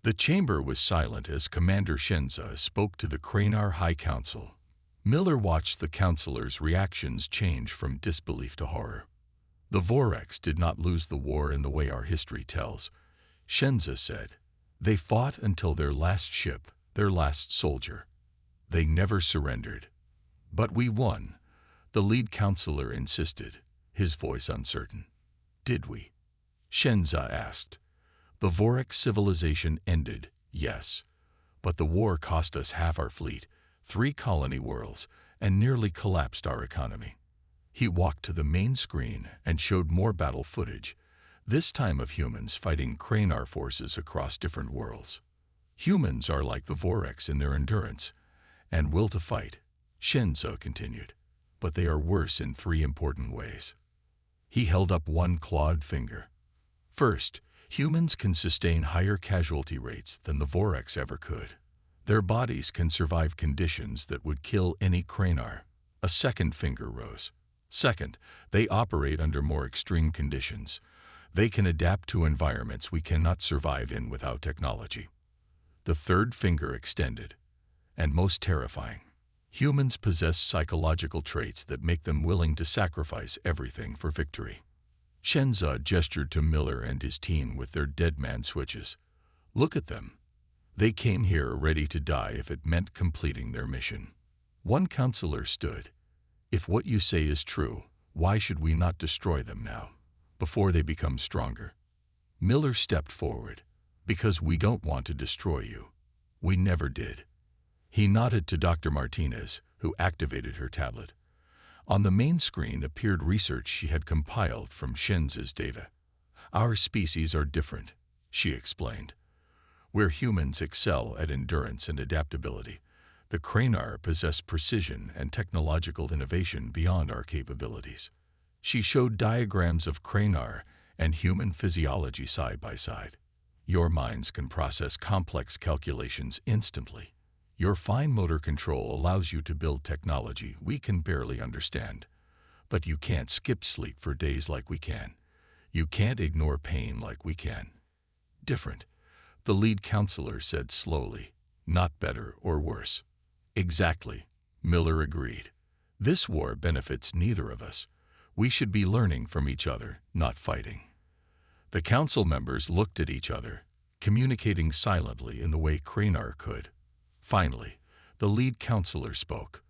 The chamber was silent as Commander Shenza spoke to the Cranar High Council. Miller watched the councilors' reactions change from disbelief to horror. The Vorex did not lose the war in the way our history tells, Shenza said. They fought until their last ship, their last soldier. They never surrendered. But we won, the lead counselor insisted, his voice uncertain. Did we? Shenza asked. The Vorex civilization ended, yes. But the war cost us half our fleet, 3 colony worlds, and nearly collapsed our economy. He walked to the main screen and showed more battle footage, this time of humans fighting Cranar forces across different worlds. Humans are like the Vorex in their endurance and will to fight, Shenzo continued, but they are worse in 3 important ways. He held up one clawed finger. First, humans can sustain higher casualty rates than the Vorex ever could. Their bodies can survive conditions that would kill any Cranar. A second finger rose. Second, they operate under more extreme conditions. They can adapt to environments we cannot survive in without technology. The third finger extended. And most terrifying, humans possess psychological traits that make them willing to sacrifice everything for victory. Shenza gestured to Miller and his team with their dead man switches. Look at them. They came here ready to die if it meant completing their mission. One counselor stood. If what you say is true, why should we not destroy them now, before they become stronger? Miller stepped forward. Because we don't want to destroy you. We never did. He nodded to Dr. Martinez, who activated her tablet. On the main screen appeared research she had compiled from Shenza's data. Our species are different, she explained. Where humans excel at endurance and adaptability, the Cranar possess precision and technological innovation beyond our capabilities. She showed diagrams of Cranar and human physiology side by side. Your minds can process complex calculations instantly. Your fine motor control allows you to build technology we can barely understand. But you can't skip sleep for days like we can. You can't ignore pain like we can. Different, the lead counselor said slowly. Not better or worse. Exactly, Miller agreed. This war benefits neither of us. We should be learning from each other, not fighting. The council members looked at each other, communicating silently in the way Cranar could. Finally, the lead counselor spoke.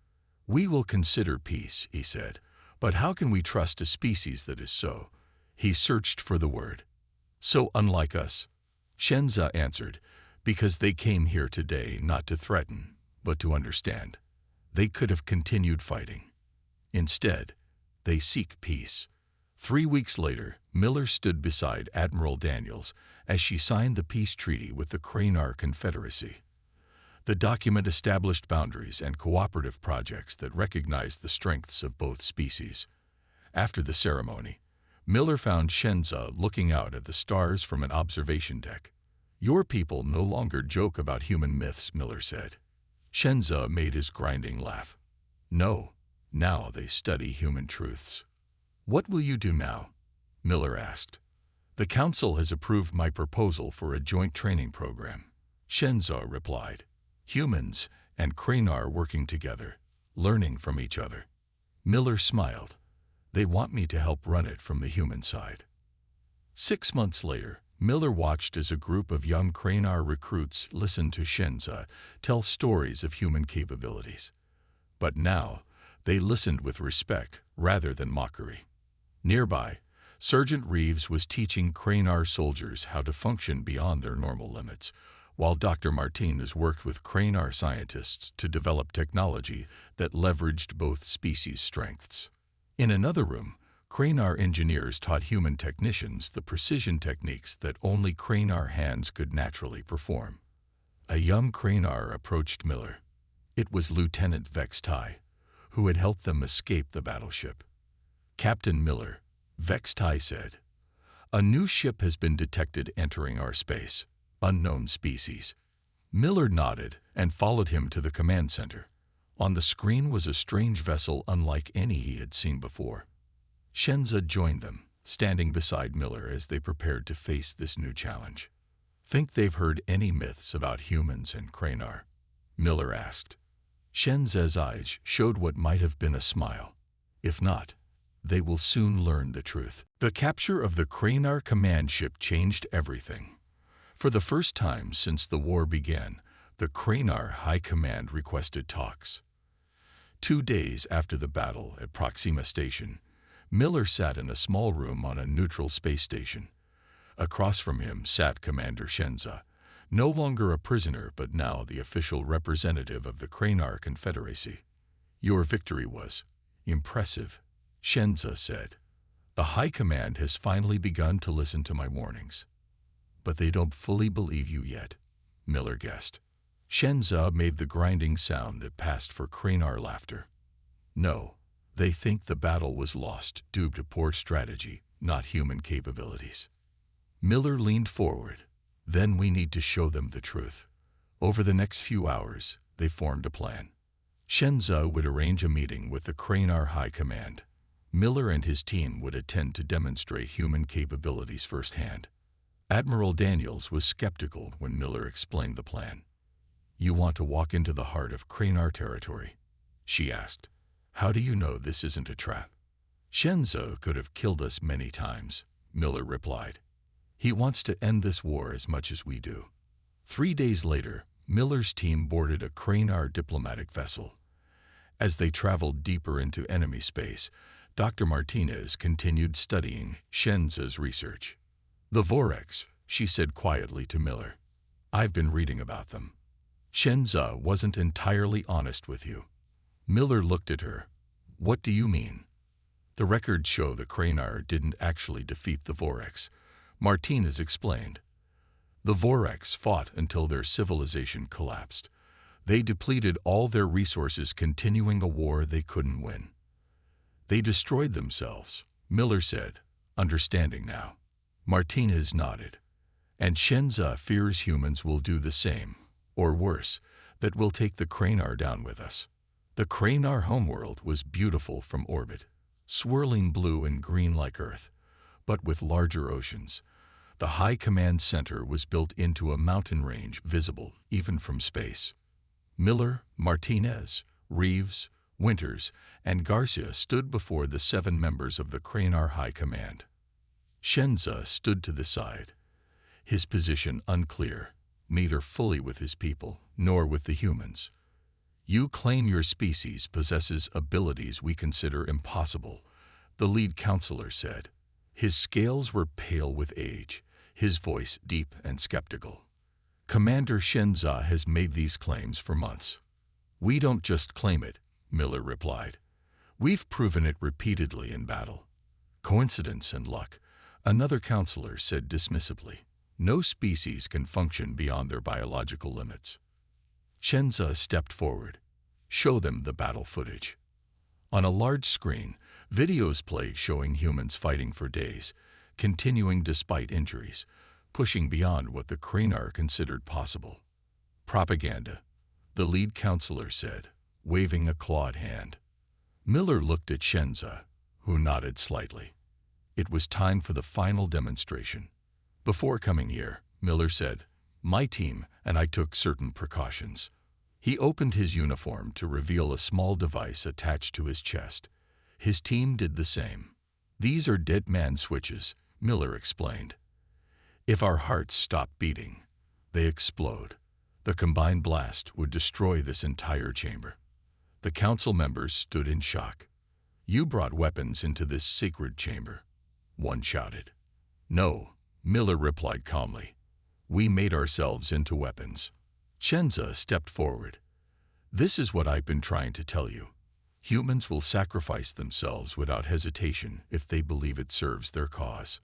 We will consider peace, he said, but how can we trust a species that is so? He searched for the word. So unlike us, Shenza answered, because they came here today not to threaten, but to understand. They could have continued fighting. Instead, they seek peace. 3 weeks later, Miller stood beside Admiral Daniels as she signed the peace treaty with the Cranar Confederacy. The document established boundaries and cooperative projects that recognized the strengths of both species. After the ceremony, Miller found Shenza looking out at the stars from an observation deck. Your people no longer joke about human myths, Miller said. Shenza made his grinding laugh. No, now they study human truths. What will you do now? Miller asked. The council has approved my proposal for a joint training program. Shenza replied. Humans and Cranar working together, learning from each other. Miller smiled. They want me to help run it from the human side. 6 months later, Miller watched as a group of young Cranar recruits listened to Shenza tell stories of human capabilities. But now, they listened with respect rather than mockery. Nearby, Sergeant Reeves was teaching Cranar soldiers how to function beyond their normal limits, while Dr. Martinez worked with Cranar scientists to develop technology that leveraged both species' strengths. In another room, Cranar engineers taught human technicians the precision techniques that only Cranar hands could naturally perform. A young Cranar approached Miller. It was Lieutenant Vex Tai, who had helped them escape the battleship. Captain Miller, Vex Tai said, a new ship has been detected entering our space. Unknown species. Miller nodded and followed him to the command center. On the screen was a strange vessel unlike any he had seen before. Shenza joined them, standing beside Miller as they prepared to face this new challenge. Think they've heard any myths about humans and Kranar? Miller asked. Shenza's eyes showed what might have been a smile. If not, they will soon learn the truth. The capture of the Kranar command ship changed everything. For the first time since the war began, the Kranar High Command requested talks. 2 days after the battle at Proxima Station, Miller sat in a small room on a neutral space station. Across from him sat Commander Shenza, no longer a prisoner but now the official representative of the Kranar Confederacy. Your victory was impressive, Shenza said. The High Command has finally begun to listen to my warnings. But they don't fully believe you yet, Miller guessed. Shenza made the grinding sound that passed for Kranar laughter. No, they think the battle was lost due to poor strategy, not human capabilities. Miller leaned forward. Then we need to show them the truth. Over the next few hours, they formed a plan. Shenza would arrange a meeting with the Kranar High Command. Miller and his team would attend to demonstrate human capabilities firsthand. Admiral Daniels was skeptical when Miller explained the plan. You want to walk into the heart of Kranar territory? She asked. How do you know this isn't a trap? Shenza could have killed us many times, Miller replied. He wants to end this war as much as we do. 3 days later, Miller's team boarded a Kranar diplomatic vessel. As they traveled deeper into enemy space, Dr. Martinez continued studying Shenza's research. The Vorex, she said quietly to Miller. I've been reading about them. Shenza wasn't entirely honest with you. Miller looked at her. What do you mean? The records show the Kranar didn't actually defeat the Vorex, Martinez explained. The Vorex fought until their civilization collapsed. They depleted all their resources, continuing a war they couldn't win. They destroyed themselves, Miller said, understanding now. Martinez nodded. And Shenza fears humans will do the same, or worse, that we'll take the Kranar down with us. The Kranar homeworld was beautiful from orbit, swirling blue and green like Earth, but with larger oceans. The High Command Center was built into a mountain range visible even from space. Miller, Martinez, Reeves, Winters, and Garcia stood before the 7 members of the Kranar High Command. Shenza stood to the side, his position unclear, neither fully with his people nor with the humans. You claim your species possesses abilities we consider impossible, the lead counselor said. His scales were pale with age, his voice deep and skeptical. Commander Shenza has made these claims for months. We don't just claim it, Miller replied. We've proven it repeatedly in battle. Coincidence and luck, another counselor said dismissively. No species can function beyond their biological limits. Shenza stepped forward. Show them the battle footage. On a large screen, videos played showing humans fighting for days, continuing despite injuries, pushing beyond what the Kranar considered possible. Propaganda, the lead counselor said, waving a clawed hand. Miller looked at Shenza, who nodded slightly. It was time for the final demonstration. Before coming here, Miller said, my team and I took certain precautions. He opened his uniform to reveal a small device attached to his chest. His team did the same. These are dead man switches, Miller explained. If our hearts stop beating, they explode. The combined blast would destroy this entire chamber. The council members stood in shock. You brought weapons into this sacred chamber, one shouted. No, Miller replied calmly. We made ourselves into weapons. Shenza stepped forward. This is what I've been trying to tell you. Humans will sacrifice themselves without hesitation if they believe it serves their cause.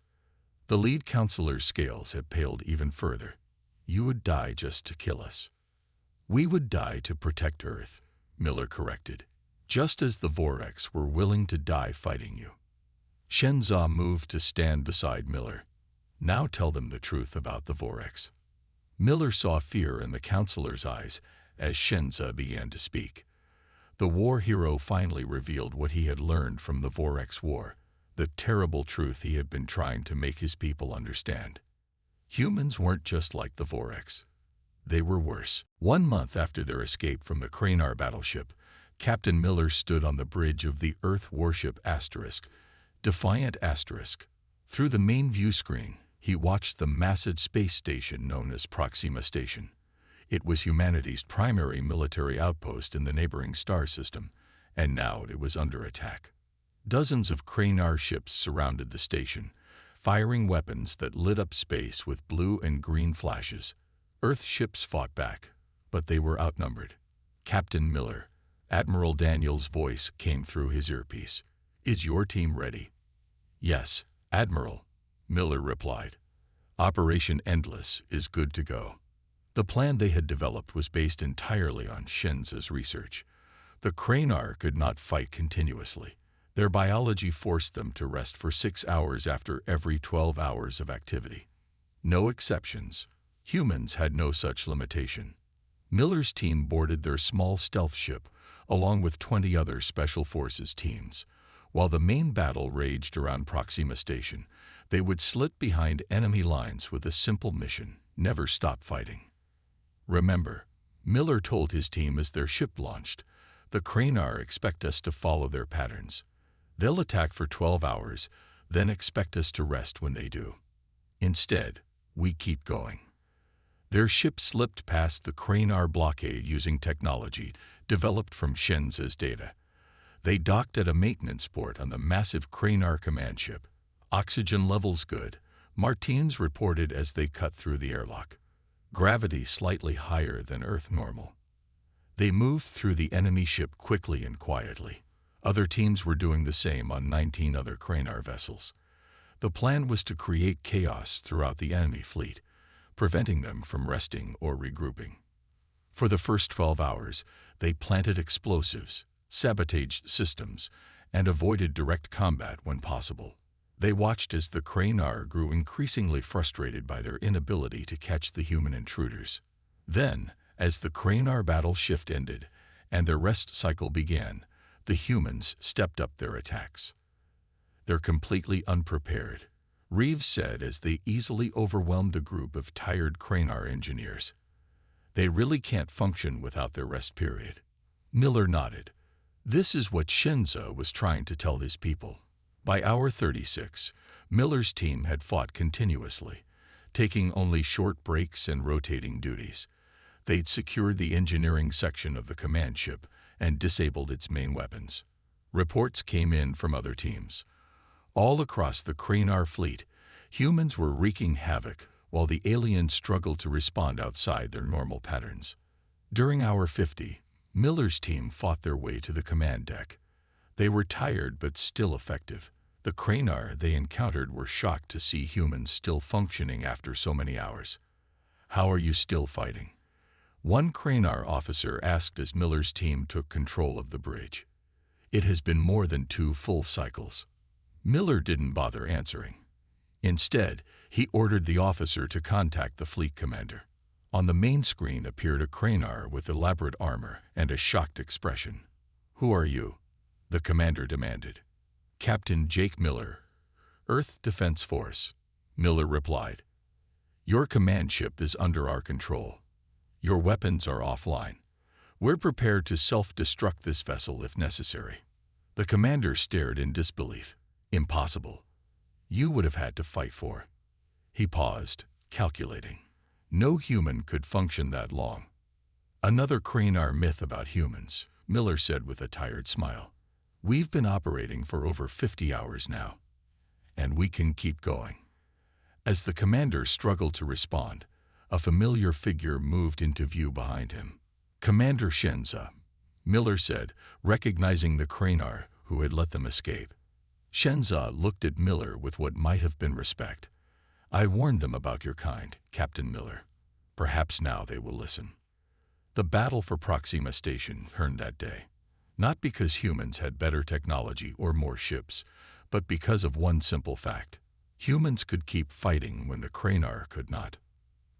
The lead counselor's scales had paled even further. You would die just to kill us. We would die to protect Earth, Miller corrected, just as the Vorex were willing to die fighting you. Shenza moved to stand beside Miller. Now tell them the truth about the Vorex. Miller saw fear in the counselor's eyes as Shenza began to speak. The war hero finally revealed what he had learned from the Vorex War, the terrible truth he had been trying to make his people understand. Humans weren't just like the Vorex. They were worse. 1 month after their escape from the Cranar battleship, Captain Miller stood on the bridge of the Earth warship Defiant Asterisk. Through the main view screen, he watched the massive space station known as Proxima Station. It was humanity's primary military outpost in the neighboring star system, and now it was under attack. Dozens of Cranar ships surrounded the station, firing weapons that lit up space with blue and green flashes. Earth ships fought back, but they were outnumbered. Captain Miller, Admiral Daniel's voice came through his earpiece. "Is your team ready?" "Yes, Admiral," Miller replied. "Operation Endless is good to go." The plan they had developed was based entirely on Shenza's research. The Cranar could not fight continuously. Their biology forced them to rest for 6 hours after every 12 hours of activity. No exceptions. Humans had no such limitation. Miller's team boarded their small stealth ship, along with 20 other Special Forces teams. While the main battle raged around Proxima Station, they would slip behind enemy lines with a simple mission: never stop fighting. "Remember," Miller told his team as their ship launched, "the Cranar expect us to follow their patterns. They'll attack for 12 hours, then expect us to rest when they do. Instead, we keep going." Their ship slipped past the Cranar blockade using technology developed from Shenza's data. They docked at a maintenance port on the massive Cranar command ship. "Oxygen levels good," Martins reported as they cut through the airlock. "Gravity slightly higher than Earth normal." They moved through the enemy ship quickly and quietly. Other teams were doing the same on 19 other Cranar vessels. The plan was to create chaos throughout the enemy fleet, preventing them from resting or regrouping. For the first 12 hours, they planted explosives, sabotaged systems, and avoided direct combat when possible. They watched as the Cranar grew increasingly frustrated by their inability to catch the human intruders. Then, as the Cranar battle shift ended and their rest cycle began, the humans stepped up their attacks. "They're completely unprepared," Reeves said as they easily overwhelmed a group of tired Cranar engineers. "They really can't function without their rest period." Miller nodded. This is what Shenza was trying to tell his people. By hour 36, Miller's team had fought continuously, taking only short breaks and rotating duties. They'd secured the engineering section of the command ship and disabled its main weapons. Reports came in from other teams. All across the Cranar fleet, humans were wreaking havoc while the aliens struggled to respond outside their normal patterns. During hour 50, Miller's team fought their way to the command deck. They were tired but still effective. The Cranar they encountered were shocked to see humans still functioning after so many hours. "How are you still fighting?" one Cranar officer asked as Miller's team took control of the bridge. "It has been more than 2 full cycles." Miller didn't bother answering. Instead, he ordered the officer to contact the fleet commander. On the main screen appeared a Cranar with elaborate armor and a shocked expression. "Who are you?" the commander demanded. "Captain Jake Miller, Earth Defense Force," Miller replied. "Your command ship is under our control. Your weapons are offline. We're prepared to self-destruct this vessel if necessary." The commander stared in disbelief. "Impossible. You would have had to fight for." He paused, calculating. No human could function that long. "Another Cranar myth about humans," Miller said with a tired smile. "We've been operating for over 50 hours now, and we can keep going." As the commander struggled to respond, a familiar figure moved into view behind him. "Commander Shenza," Miller said, recognizing the Cranar who had let them escape. Shenza looked at Miller with what might have been respect. "I warned them about your kind, Captain Miller. Perhaps now they will listen." The battle for Proxima Station turned that day, not because humans had better technology or more ships, but because of one simple fact. Humans could keep fighting when the Cranar could not.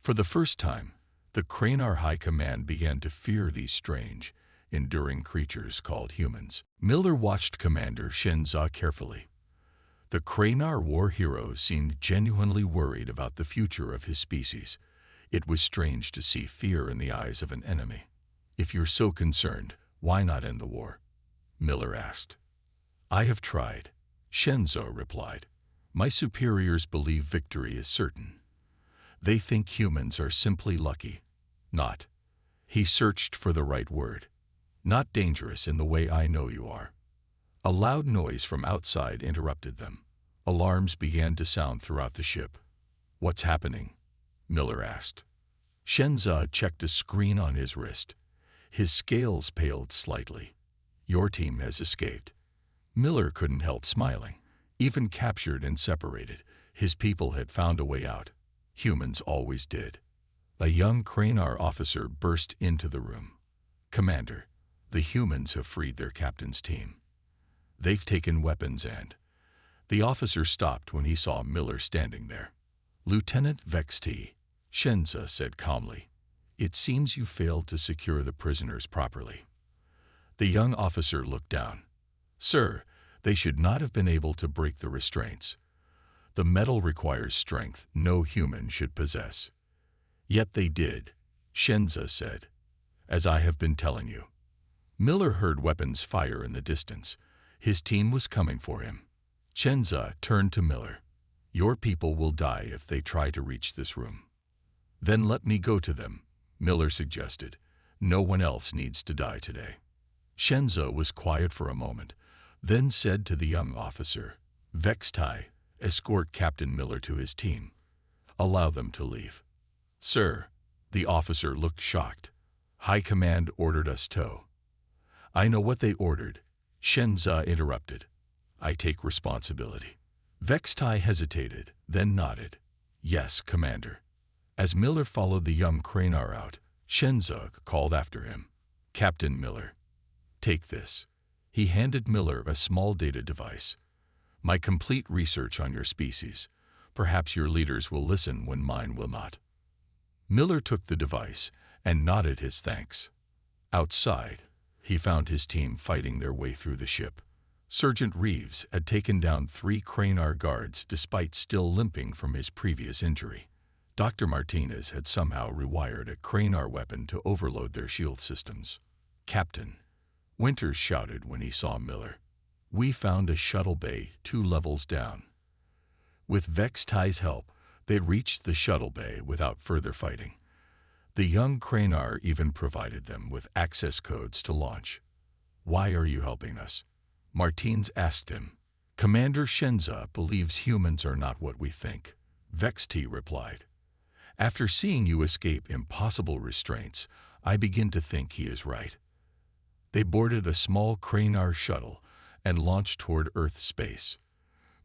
For the first time, the Cranar High Command began to fear these strange, enduring creatures called humans. Miller watched Commander Shenza carefully. The Kranar war hero seemed genuinely worried about the future of his species. It was strange to see fear in the eyes of an enemy. "If you're so concerned, why not end the war?" Miller asked. "I have tried," Shenzo replied. "My superiors believe victory is certain. They think humans are simply lucky, not," he searched for the right word, "not dangerous in the way I know you are." A loud noise from outside interrupted them. Alarms began to sound throughout the ship. "What's happening?" Miller asked. Shenza checked a screen on his wrist. His scales paled slightly. "Your team has escaped." Miller couldn't help smiling. Even captured and separated, his people had found a way out. Humans always did. A young Kranar officer burst into the room. "Commander, the humans have freed their captain's team. They've taken weapons and—" The officer stopped when he saw Miller standing there. "Lieutenant Vexti," Shenza said calmly, "it seems you failed to secure the prisoners properly." The young officer looked down. "Sir, they should not have been able to break the restraints. The metal requires strength no human should possess." "Yet they did," Shenza said, "as I have been telling you." Miller heard weapons fire in the distance. His team was coming for him. Shenza turned to Miller. "Your people will die if they try to reach this room." "Then let me go to them," Miller suggested. "No one else needs to die today." Shenza was quiet for a moment, then said to the young officer, "Vextai, escort Captain Miller to his team. Allow them to leave." "Sir," the officer looked shocked. "High Command ordered us to." "I know what they ordered," Shenza interrupted. "I take responsibility." Vextai hesitated, then nodded. "Yes, Commander." As Miller followed the young Kranar out, Shenza called after him, "Captain Miller, take this." He handed Miller a small data device. "My complete research on your species. Perhaps your leaders will listen when mine will not." Miller took the device and nodded his thanks. Outside, he found his team fighting their way through the ship. Sergeant Reeves had taken down 3 Kranar guards despite still limping from his previous injury. Dr. Martinez had somehow rewired a Kranar weapon to overload their shield systems. "Captain," Winters shouted when he saw Miller, "we found a shuttle bay 2 levels down." With Vextai's help, they reached the shuttle bay without further fighting. The young Kranar even provided them with access codes to launch. "Why are you helping us?" Martins asked him. "Commander Shenza believes humans are not what we think," Vexti replied. "After seeing you escape impossible restraints, I begin to think he is right." They boarded a small Kranar shuttle and launched toward Earth space.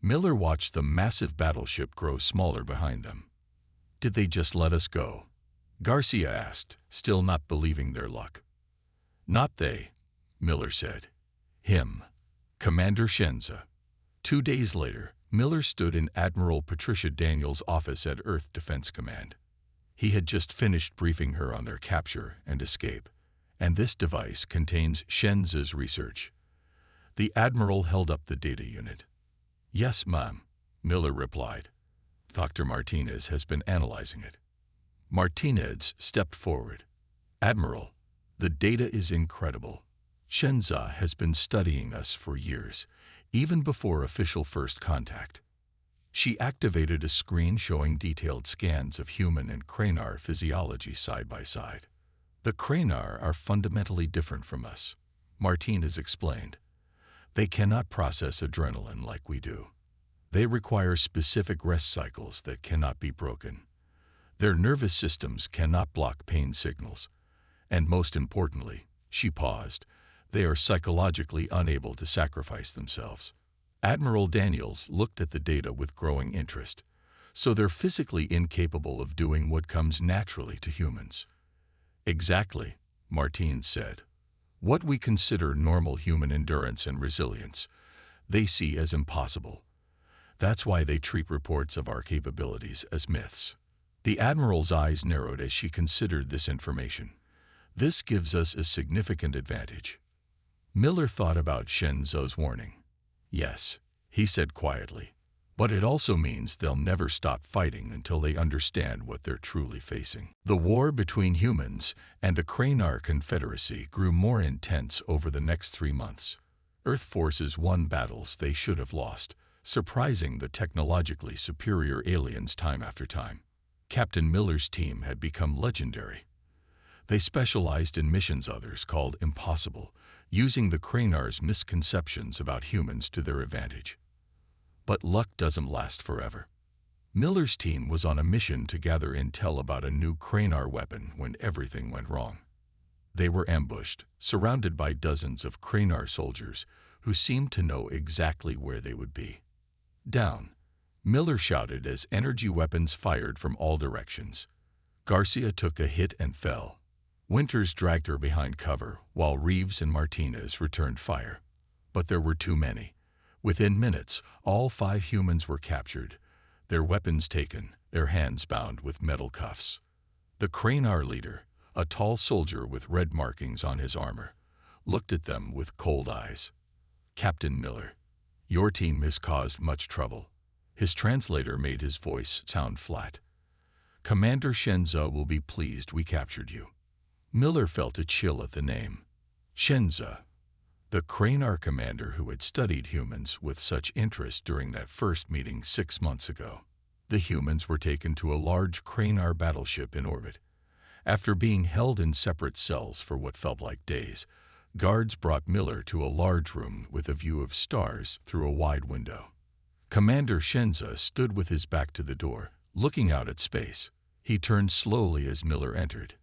Miller watched the massive battleship grow smaller behind them. "Did they just let us go?" Garcia asked, still not believing their luck. "Not they," Miller said. "Him." Commander Shenza. 2 days later, Miller stood in Admiral Patricia Daniels' office at Earth Defense Command. He had just finished briefing her on their capture and escape, and this device contains Shenza's research. The Admiral held up the data unit. "Yes, ma'am," Miller replied. "Dr. Martinez has been analyzing it." Martinez stepped forward. "Admiral, the data is incredible. Shenza has been studying us for years, even before official first contact." She activated a screen showing detailed scans of human and Kranar physiology side by side. "The Kranar are fundamentally different from us," Martinez explained. "They cannot process adrenaline like we do. They require specific rest cycles that cannot be broken. Their nervous systems cannot block pain signals. And most importantly," she paused, "they are psychologically unable to sacrifice themselves." Admiral Daniels looked at the data with growing interest. "So they're physically incapable of doing what comes naturally to humans." "Exactly," Martins said. "What we consider normal human endurance and resilience, they see as impossible. That's why they treat reports of our capabilities as myths." The Admiral's eyes narrowed as she considered this information. "This gives us a significant advantage." Miller thought about Shenzo's warning. "Yes," he said quietly, But it also means they'll never stop fighting until they understand what they're truly facing. The war between humans and the Kranar Confederacy grew more intense over the next 3 months. Earth forces won battles they should have lost, surprising the technologically superior aliens time after time. Captain Miller's team had become legendary. They specialized in missions others called impossible, using the Kranar's misconceptions about humans to their advantage. But luck doesn't last forever. Miller's team was on a mission to gather intel about a new Kranar weapon when everything went wrong. They were ambushed, surrounded by dozens of Kranar soldiers who seemed to know exactly where they would be. Down, Miller shouted as energy weapons fired from all directions. Garcia took a hit and fell. Winters dragged her behind cover, while Reeves and Martinez returned fire. But there were too many. Within minutes, all 5 humans were captured, their weapons taken, their hands bound with metal cuffs. The Kranar leader, a tall soldier with red markings on his armor, looked at them with cold eyes. "Captain Miller, your team has caused much trouble." His translator made his voice sound flat. "Commander Shenza will be pleased we captured you." Miller felt a chill at the name. Shenza, the Kranar commander who had studied humans with such interest during that first meeting 6 months ago. The humans were taken to a large Kranar battleship in orbit. After being held in separate cells for what felt like days, guards brought Miller to a large room with a view of stars through a wide window. Commander Shenza stood with his back to the door, looking out at space. He turned slowly as Miller entered.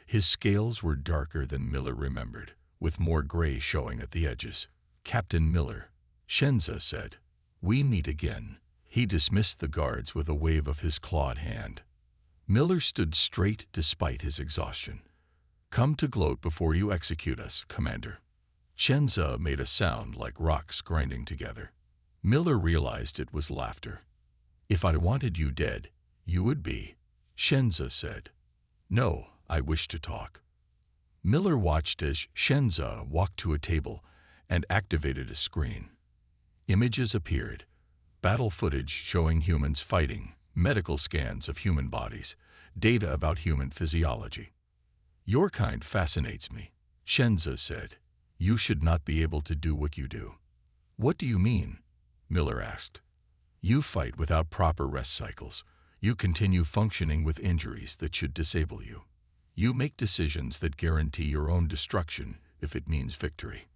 His scales were darker than Miller remembered, with more gray showing at the edges. "Captain Miller," Shenza said, "we meet again." He dismissed the guards with a wave of his clawed hand. Miller stood straight despite his exhaustion. "Come to gloat before you execute us, Commander." Shenza made a sound like rocks grinding together. Miller realized it was laughter. "If I wanted you dead, you would be," Shenza said. "No, I wish to talk." Miller watched as Shenza walked to a table and activated a screen. Images appeared, battle footage showing humans fighting, medical scans of human bodies, data about human physiology. "Your kind fascinates me," Shenza said. "You should not be able to do what you do." "What do you mean?" Miller asked. "You fight without proper rest cycles. You continue functioning with injuries that should disable you. You make decisions that guarantee your own destruction if it means victory."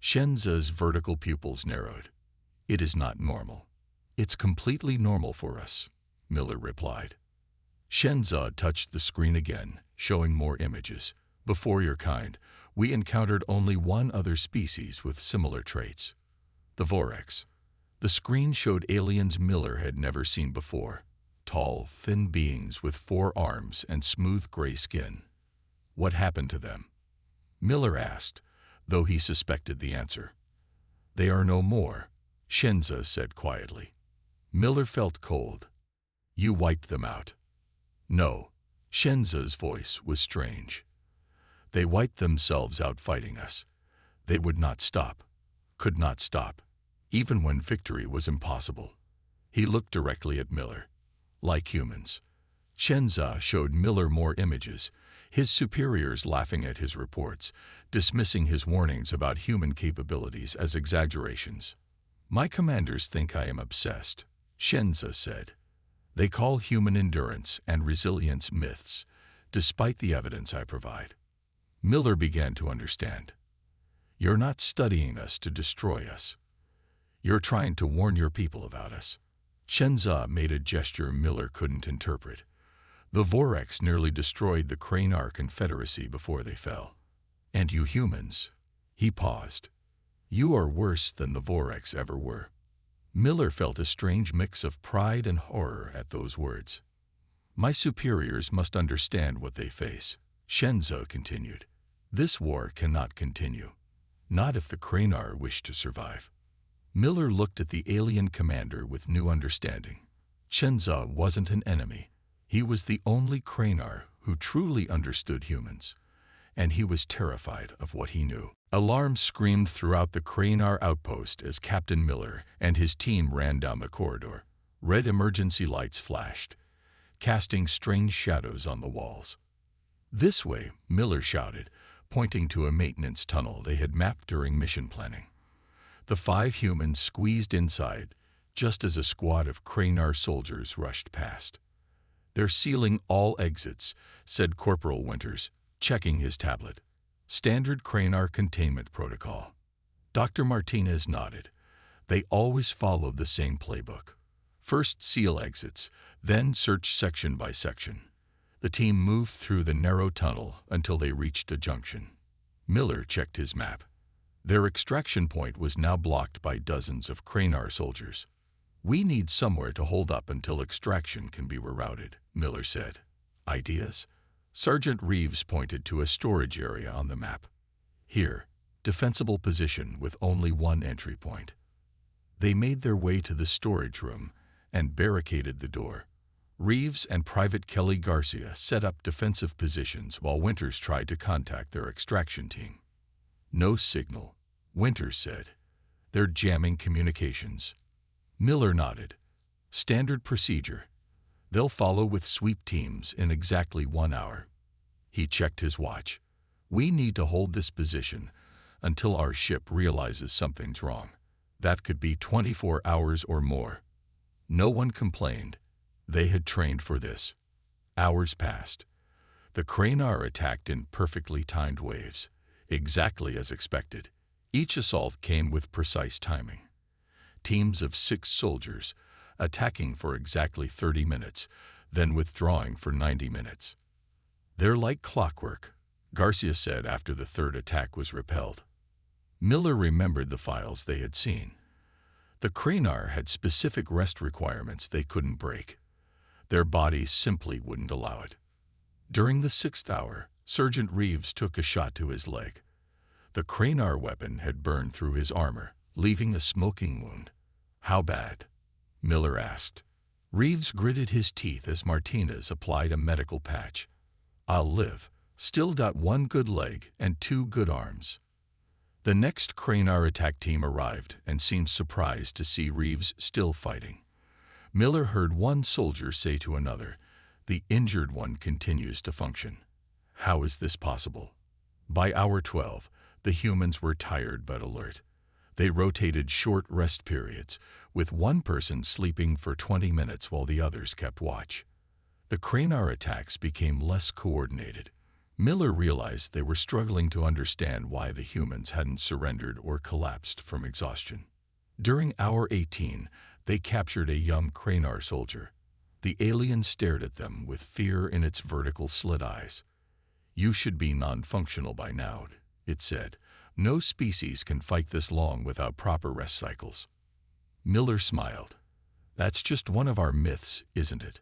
Shenza's vertical pupils narrowed. "It is not normal." "It's completely normal for us," Miller replied. Shenza touched the screen again, showing more images. "Before your kind, we encountered only one other species with similar traits. The Vorex." The screen showed aliens Miller had never seen before. Tall, thin beings with 4 arms and smooth gray skin. "What happened to them?" Miller asked, though he suspected the answer. "They are no more," Shenza said quietly. Miller felt cold. "You wiped them out." "No." Shenza's voice was strange. "They wiped themselves out fighting us. They would not stop, could not stop, even when victory was impossible." He looked directly at Miller. "Like humans." Shenza showed Miller more images, his superiors laughing at his reports, dismissing his warnings about human capabilities as exaggerations. "My commanders think I am obsessed," Shenza said. "They call human endurance and resilience myths, despite the evidence I provide." Miller began to understand. "You're not studying us to destroy us. You're trying to warn your people about us." Shenza made a gesture Miller couldn't interpret. "The Vorex nearly destroyed the Kranar Confederacy before they fell. And you humans," he paused, "you are worse than the Vorex ever were." Miller felt a strange mix of pride and horror at those words. "My superiors must understand what they face," Shenza continued. "This war cannot continue. Not if the Kranar wish to survive." Miller looked at the alien commander with new understanding. Shenza wasn't an enemy. He was the only Kranar who truly understood humans, and he was terrified of what he knew. Alarms screamed throughout the Kranar outpost as Captain Miller and his team ran down the corridor. Red emergency lights flashed, casting strange shadows on the walls. "This way," Miller shouted, pointing to a maintenance tunnel they had mapped during mission planning. The 5 humans squeezed inside, just as a squad of Kranar soldiers rushed past. "They're sealing all exits," said Corporal Winters, checking his tablet. "Standard Kranar containment protocol." Dr. Martinez nodded. They always followed the same playbook. First seal exits, then search section by section. The team moved through the narrow tunnel until they reached a junction. Miller checked his map. Their extraction point was now blocked by dozens of Kranar soldiers. "We need somewhere to hold up until extraction can be rerouted," Miller said. "Ideas?" Sergeant Reeves pointed to a storage area on the map. "Here, defensible position with only one entry point." They made their way to the storage room and barricaded the door. Reeves and Private Kelly Garcia set up defensive positions while Winters tried to contact their extraction team. "No signal," Winters said. "They're jamming communications." Miller nodded. "Standard procedure. They'll follow with sweep teams in exactly 1 hour." He checked his watch. "We need to hold this position until our ship realizes something's wrong. That could be 24 hours or more." No one complained. They had trained for this. Hours passed. The Kranar attacked in perfectly timed waves, exactly as expected. Each assault came with precise timing. Teams of 6 soldiers, attacking for exactly 30 minutes, then withdrawing for 90 minutes. "They're like clockwork," Garcia said after the 3rd attack was repelled. Miller remembered the files they had seen. The Kranar had specific rest requirements they couldn't break. Their bodies simply wouldn't allow it. During the 6th hour, Sergeant Reeves took a shot to his leg. The Kranar weapon had burned through his armor, leaving a smoking wound. "How bad?" Miller asked. Reeves gritted his teeth as Martinez applied a medical patch. "I'll live. Still got 1 good leg and 2 good arms." The next Kranar attack team arrived and seemed surprised to see Reeves still fighting. Miller heard one soldier say to another, "The injured one continues to function. How is this possible?" By hour 12, the humans were tired but alert. They rotated short rest periods, with one person sleeping for 20 minutes while the others kept watch. The Kranar attacks became less coordinated. Miller realized they were struggling to understand why the humans hadn't surrendered or collapsed from exhaustion. During hour 18, they captured a young Kranar soldier. The alien stared at them with fear in its vertical slit eyes. "You should be non-functional by now," it said. "No species can fight this long without proper rest cycles." Miller smiled. "That's just one of our myths, isn't it?"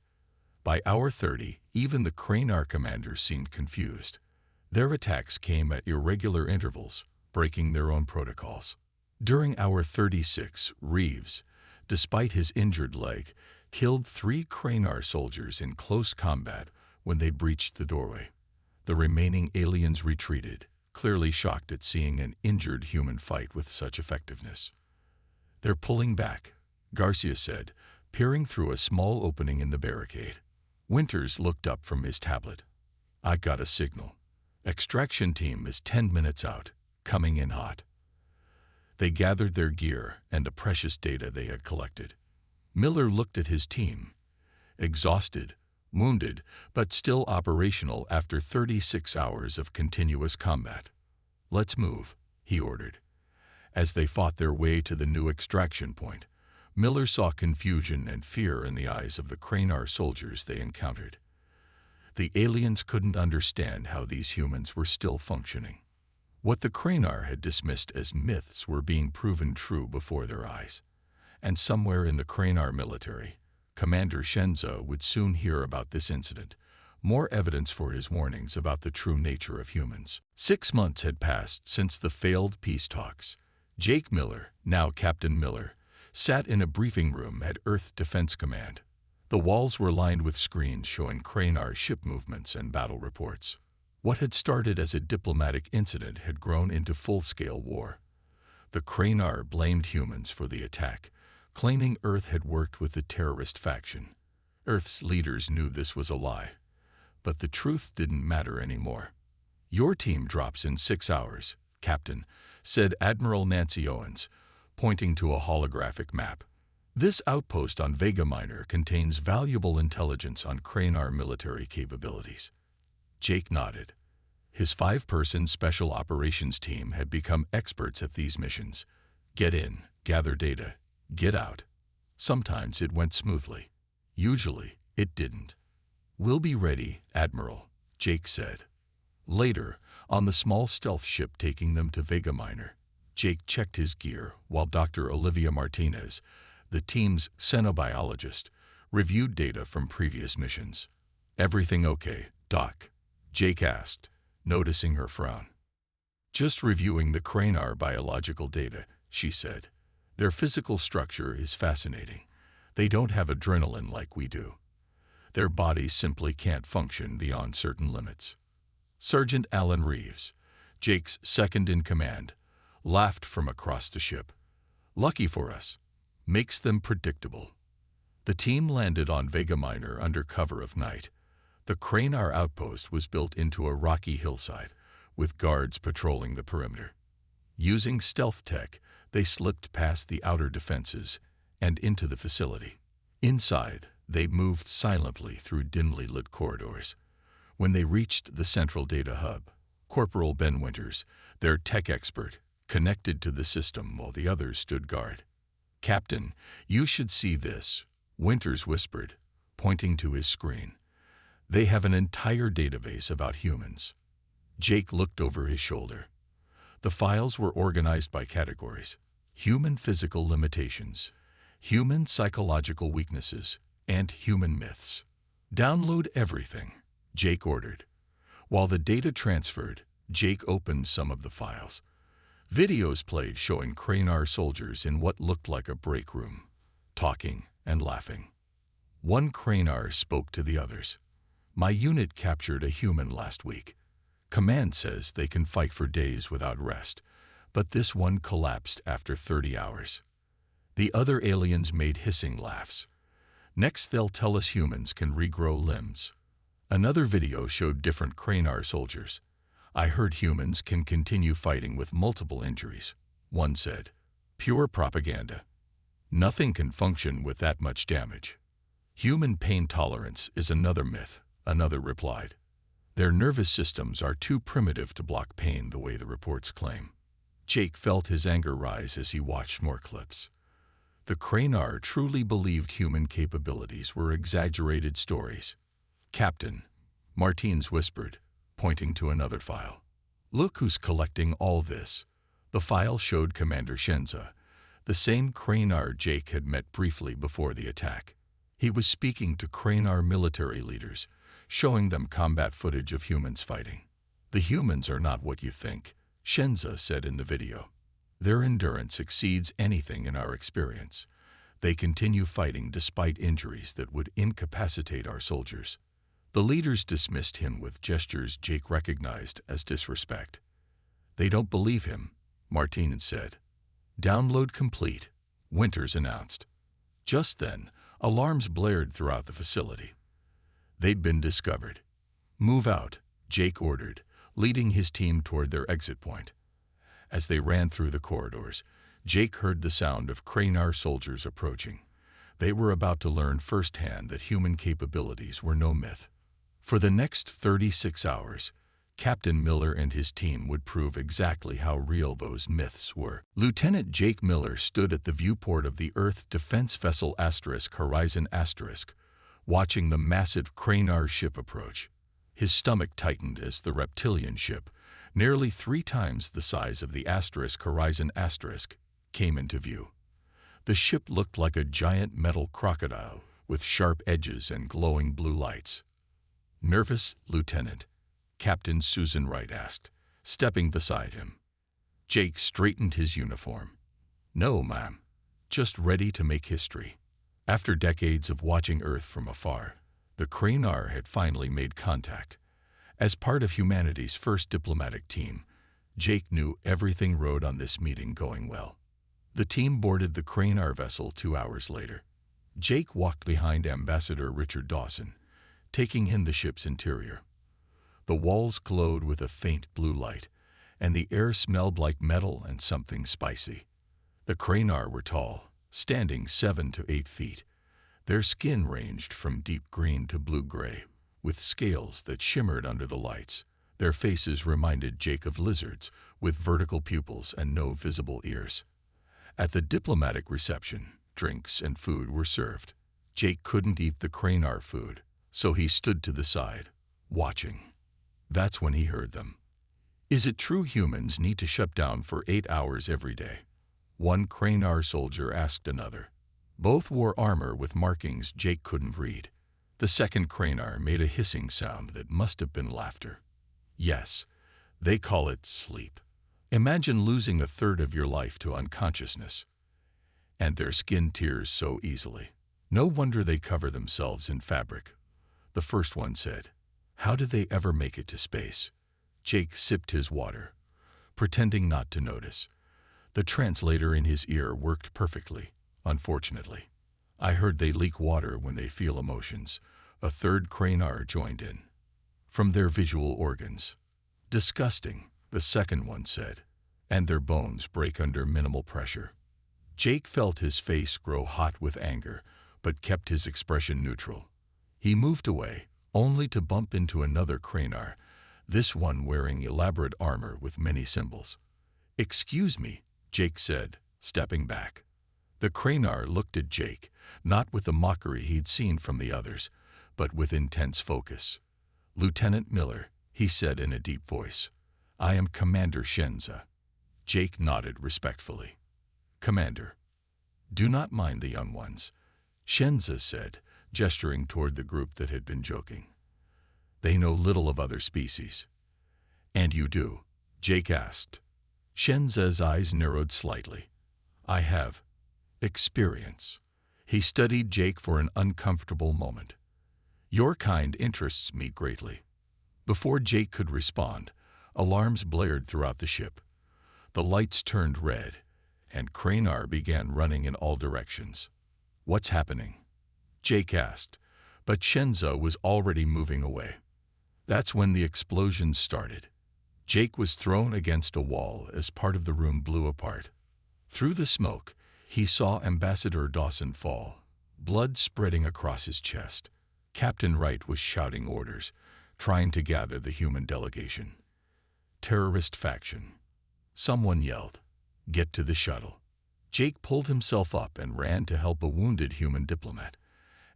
By hour 30, even the Kranar commanders seemed confused. Their attacks came at irregular intervals, breaking their own protocols. During hour 36, Reeves, despite his injured leg, killed 3 Kranar soldiers in close combat when they breached the doorway. The remaining aliens retreated, clearly shocked at seeing an injured human fight with such effectiveness. "They're pulling back," Garcia said, peering through a small opening in the barricade. Winters looked up from his tablet. "I got a signal. Extraction team is 10 minutes out, coming in hot." They gathered their gear and the precious data they had collected. Miller looked at his team. Exhausted, wounded, but still operational after 36 hours of continuous combat. "Let's move," he ordered. As they fought their way to the new extraction point, Miller saw confusion and fear in the eyes of the Kranar soldiers they encountered. The aliens couldn't understand how these humans were still functioning. What the Kranar had dismissed as myths were being proven true before their eyes. And somewhere in the Kranar military, Commander Shenzo would soon hear about this incident, more evidence for his warnings about the true nature of humans. 6 months had passed since the failed peace talks. Jake Miller, now Captain Miller, sat in a briefing room at Earth Defense Command. The walls were lined with screens showing Kranar ship movements and battle reports. What had started as a diplomatic incident had grown into full-scale war. The Kranar blamed humans for the attack, claiming Earth had worked with the terrorist faction. Earth's leaders knew this was a lie, but the truth didn't matter anymore. "Your team drops in 6 hours, Captain," said Admiral Nancy Owens, pointing to a holographic map. "This outpost on Vega Minor contains valuable intelligence on Kranar military capabilities." Jake nodded. His 5-person special operations team had become experts at these missions. Get in, gather data, get out. Sometimes it went smoothly. Usually, it didn't. "We'll be ready, Admiral," Jake said. Later, on the small stealth ship taking them to Vega Minor, Jake checked his gear while Dr. Olivia Martinez, the team's xenobiologist, reviewed data from previous missions. "Everything okay, Doc?" Jake asked, noticing her frown. "Just reviewing the Kranar biological data," she said. "Their physical structure is fascinating. They don't have adrenaline like we do. Their bodies simply can't function beyond certain limits." Sergeant Alan Reeves, Jake's second-in-command, laughed from across the ship. "Lucky for us. Makes them predictable." The team landed on Vega Minor under cover of night. The Kranar outpost was built into a rocky hillside, with guards patrolling the perimeter. Using stealth tech, they slipped past the outer defenses and into the facility. Inside, they moved silently through dimly lit corridors. When they reached the central data hub, Corporal Ben Winters, their tech expert, connected to the system while the others stood guard. "Captain, you should see this," Winters whispered, pointing to his screen. "They have an entire database about humans." Jake looked over his shoulder. The files were organized by categories: human physical limitations, human psychological weaknesses, and human myths. "Download everything," Jake ordered. While the data transferred, Jake opened some of the files. Videos played showing Kranar soldiers in what looked like a break room, talking and laughing. One Kranar spoke to the others. "My unit captured a human last week. Command says they can fight for days without rest, but this one collapsed after 30 hours. The other aliens made hissing laughs. Next they'll tell us humans can regrow limbs." Another video showed different Kranar soldiers. "I heard humans can continue fighting with multiple injuries," one said. "Pure propaganda. Nothing can function with that much damage." "Human pain tolerance is another myth," another replied. "Their nervous systems are too primitive to block pain the way the reports claim." Jake felt his anger rise as he watched more clips. The Kranar truly believed human capabilities were exaggerated stories. "Captain," Martins whispered, pointing to another file. "Look who's collecting all this." The file showed Commander Shenza, the same Kranar Jake had met briefly before the attack. He was speaking to Kranar military leaders, showing them combat footage of humans fighting. "The humans are not what you think," Shenza said in the video. "Their endurance exceeds anything in our experience. They continue fighting despite injuries that would incapacitate our soldiers." The leaders dismissed him with gestures Jake recognized as disrespect. "They don't believe him," Martinez said. "Download complete," Winters announced. Just then, alarms blared throughout the facility. They'd been discovered. "Move out," Jake ordered, leading his team toward their exit point. As they ran through the corridors, Jake heard the sound of Kranar soldiers approaching. They were about to learn firsthand that human capabilities were no myth. For the next 36 hours, Captain Miller and his team would prove exactly how real those myths were. Lieutenant Jake Miller stood at the viewport of the Earth defense vessel Horizon *, watching the massive Kranar ship approach. His stomach tightened as the reptilian ship, nearly 3 times the size of the Horizon *, came into view. The ship looked like a giant metal crocodile with sharp edges and glowing blue lights. "Nervous, Lieutenant?" Captain Susan Wright asked, stepping beside him. Jake straightened his uniform. "No, ma'am. Just ready to make history." After decades of watching Earth from afar, the Kranar had finally made contact. As part of humanity's first diplomatic team, Jake knew everything rode on this meeting going well. The team boarded the Cranar vessel 2 hours later. Jake walked behind Ambassador Richard Dawson, taking in the ship's interior. The walls glowed with a faint blue light, and the air smelled like metal and something spicy. The Cranar were tall, standing 7 to 8 feet. Their skin ranged from deep green to blue-gray, with scales that shimmered under the lights. Their faces reminded Jake of lizards, with vertical pupils and no visible ears. At the diplomatic reception, drinks and food were served. Jake couldn't eat the Cranar food, so he stood to the side, watching. That's when he heard them. "Is it true humans need to shut down for 8 hours every day?" One Cranar soldier asked another. Both wore armor with markings Jake couldn't read. The second Cranar made a hissing sound that must have been laughter. "Yes, they call it sleep. Imagine losing a third of your life to unconsciousness. And their skin tears so easily. No wonder they cover themselves in fabric," the first one said. "How did they ever make it to space?" Jake sipped his water, pretending not to notice. The translator in his ear worked perfectly, unfortunately. "I heard they leak water when they feel emotions," a third Cranar joined in. "From their visual organs." "Disgusting," the second one said. "And their bones break under minimal pressure." Jake felt his face grow hot with anger, but kept his expression neutral. He moved away, only to bump into another Cranar, this one wearing elaborate armor with many symbols. "Excuse me," Jake said, stepping back. The Cranar looked at Jake, not with the mockery he'd seen from the others, but with intense focus. "Lieutenant Miller," he said in a deep voice. "I am Commander Shenza." Jake nodded respectfully. "Commander." "Do not mind the young ones," Shenza said, gesturing toward the group that had been joking. "They know little of other species." "And you do?" Jake asked. Shenza's eyes narrowed slightly. "I have experience." He studied Jake for an uncomfortable moment. "Your kind interests me greatly." Before Jake could respond, alarms blared throughout the ship. The lights turned red, and Cranar began running in all directions. "What's happening?" Jake asked, but Shenza was already moving away. That's when the explosions started. Jake was thrown against a wall as part of the room blew apart. Through the smoke, he saw Ambassador Dawson fall, blood spreading across his chest. Captain Wright was shouting orders, trying to gather the human delegation. "Terrorist faction." Someone yelled, "Get to the shuttle." Jake pulled himself up and ran to help a wounded human diplomat.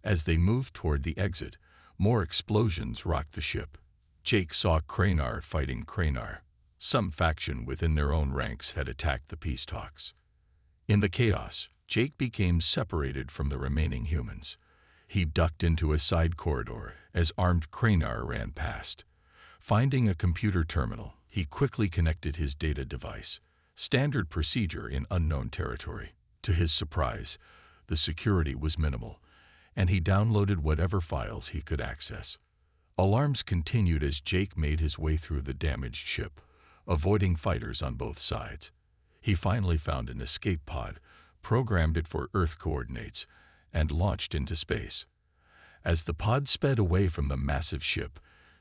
As they moved toward the exit, more explosions rocked the ship. Jake saw Cranar fighting Cranar. Some faction within their own ranks had attacked the peace talks. In the chaos, Jake became separated from the remaining humans. He ducked into a side corridor as armed Cranar ran past. Finding a computer terminal, he quickly connected his data device, standard procedure in unknown territory. To his surprise, the security was minimal, and he downloaded whatever files he could access. Alarms continued as Jake made his way through the damaged ship, avoiding fighters on both sides. He finally found an escape pod, programmed it for Earth coordinates, and launched into space. As the pod sped away from the massive ship,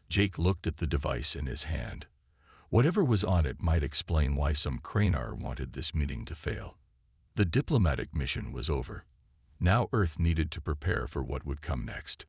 Jake looked at the device in his hand. Whatever was on it might explain why some Cranar wanted this meeting to fail. The diplomatic mission was over. Now Earth needed to prepare for what would come next.